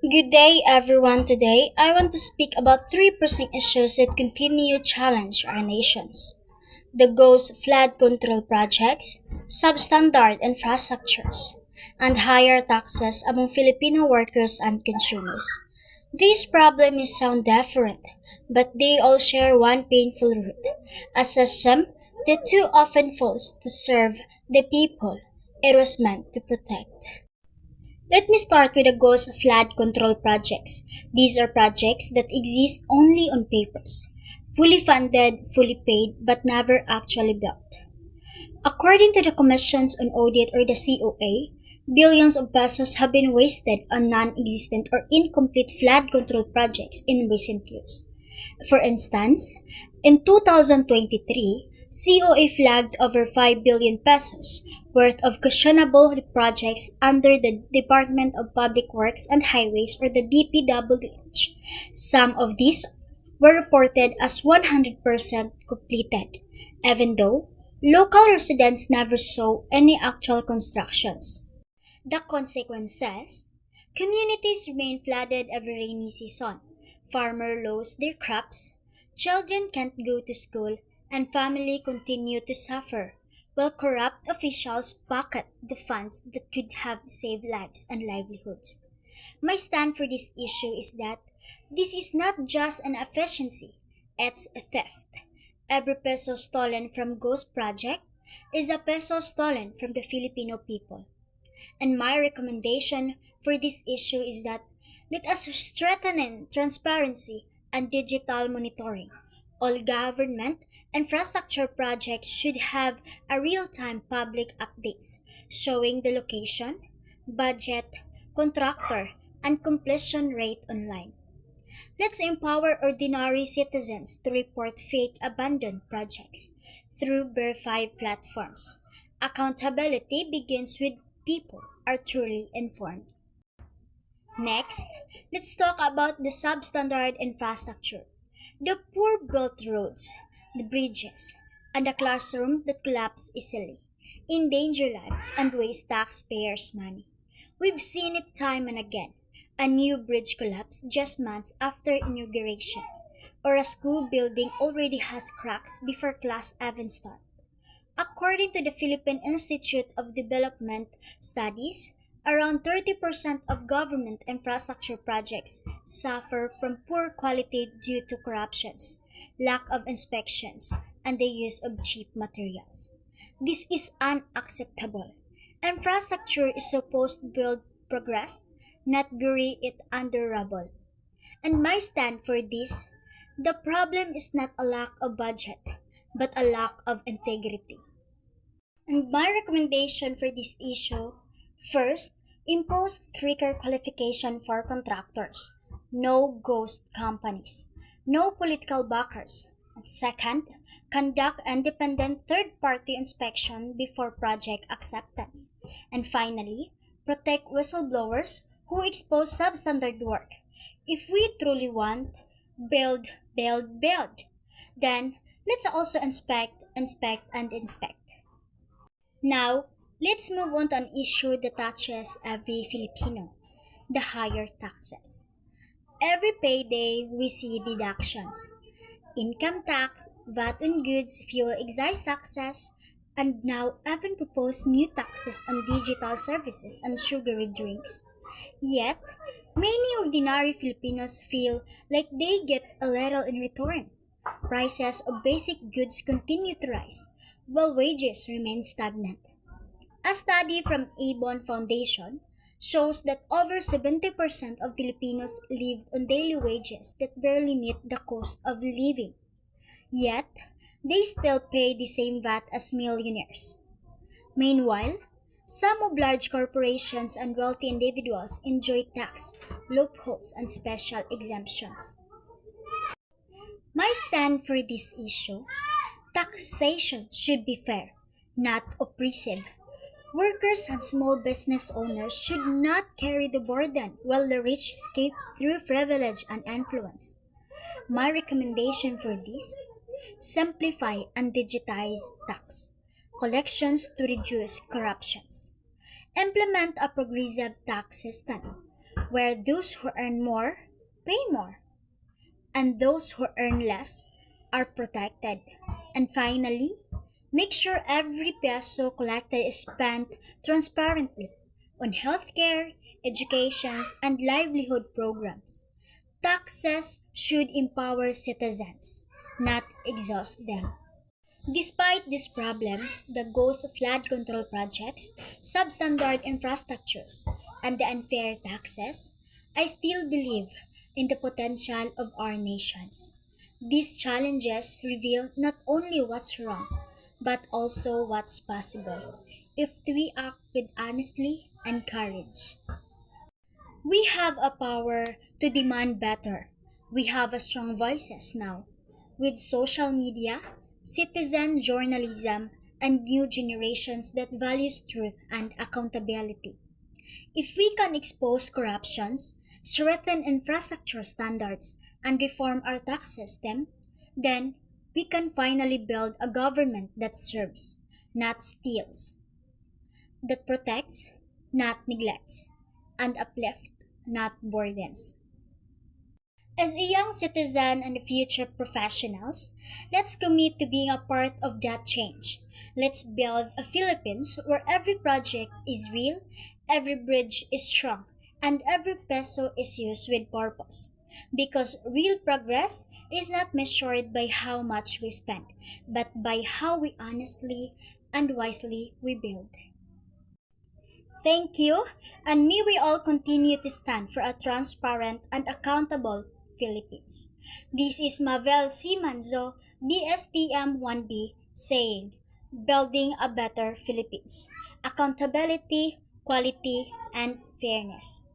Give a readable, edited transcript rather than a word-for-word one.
Good day, everyone. Today, I want to speak about three pressing issues that continue to challenge our nations: the ghost flood control projects, substandard infrastructures, and higher taxes among Filipino workers and consumers. These problems sound different, but they all share one painful root: a system that too often fails to serve the people it was meant to protect. Let me start with the ghost flood control projects. These are projects that exist only on papers, fully funded, fully paid, but never actually built. According to the Commissions on Audit or the COA, billions of pesos have been wasted on non-existent or incomplete flood control projects in recent years. For instance, in 2023, COA flagged over 5 billion pesos worth of questionable projects under the Department of Public Works and Highways or the DPWH. Some of these were reported as 100% completed, even though local residents never saw any actual constructions. The consequences: communities remain flooded every rainy season, farmers lose their crops, children can't go to school, and families continue to suffer, while corrupt officials pocket the funds that could have saved lives and livelihoods. My stand for this issue is that this is not just an efficiency, it's a theft. Every peso stolen from Ghost Project is a peso stolen from the Filipino people. And my recommendation for this issue is that let us strengthen transparency and digital monitoring. All government infrastructure projects should have a real-time public updates showing the location, budget, contractor, and completion rate online. Let's empower ordinary citizens to report fake abandoned projects through verified platforms. Accountability begins with people are truly informed. Next, let's talk about the substandard infrastructure. The poor built roads, the bridges, and the classrooms that collapse easily, endanger lives, and waste taxpayers' money. We've seen it time and again. A new bridge collapse just months after inauguration, or a school building already has cracks before class even starts. According to the Philippine Institute of Development Studies, around 30% of government infrastructure projects suffer from poor quality due to corruptions, lack of inspections, and the use of cheap materials. This is unacceptable. Infrastructure is supposed to build progress, not bury it under rubble. And my stand for this: the problem is not a lack of budget, but a lack of integrity. And my recommendation for this issue: first, impose stricter qualification for contractors. No ghost companies. No political backers. And second, conduct independent third party inspection before project acceptance. And finally, protect whistleblowers who expose substandard work. If we truly want build, build, then let's also and inspect. Now, let's move on to an issue that touches every Filipino: the higher taxes. Every payday, we see deductions: income tax, VAT on goods, fuel excise taxes, and now even proposed new taxes on digital services and sugary drinks. Yet, many ordinary Filipinos feel like they get a little in return. Prices of basic goods continue to rise, while wages remain stagnant. A study from Avon Foundation shows that over 70% of Filipinos lived on daily wages that barely meet the cost of living. Yet, they still pay the same VAT as millionaires. Meanwhile, some of large corporations and wealthy individuals enjoy tax loopholes and special exemptions. My stand for this issue: taxation should be fair, not oppressive. Workers and small business owners should not carry the burden while the rich escape through privilege and influence. My recommendation for this: simplify and digitize tax collections to reduce corruptions. Implement a progressive tax system where those who earn more pay more, and those who earn less are protected. And finally, make sure every peso collected is spent transparently on healthcare, education, and livelihood programs. Taxes should empower citizens, not exhaust them. Despite these problems, the goals of flood control projects, substandard infrastructures, and the unfair taxes, I still believe in the potential of our nations. These challenges reveal not only what's wrong, but also what's possible if we act with honesty and courage. We have a power to demand better. We have a strong voices now. With social media, citizen journalism, and new generations that values truth and accountability. If we can expose corruptions, strengthen infrastructure standards, and reform our tax system, then we can finally build a government that serves, not steals, that protects, not neglects, and uplifts, not burdens. As a young citizen and future professionals, let's commit to being a part of that change. Let's build a Philippines where every project is real, every bridge is strong, and every peso is used with purpose. Because real progress is not measured by how much we spend, but by how we honestly and wisely we build. Thank you, and may we all continue to stand for a transparent and accountable Philippines. This is Mavel C. Manzo, BSTM 1B, saying, Building a Better Philippines. Accountability, quality, and fairness.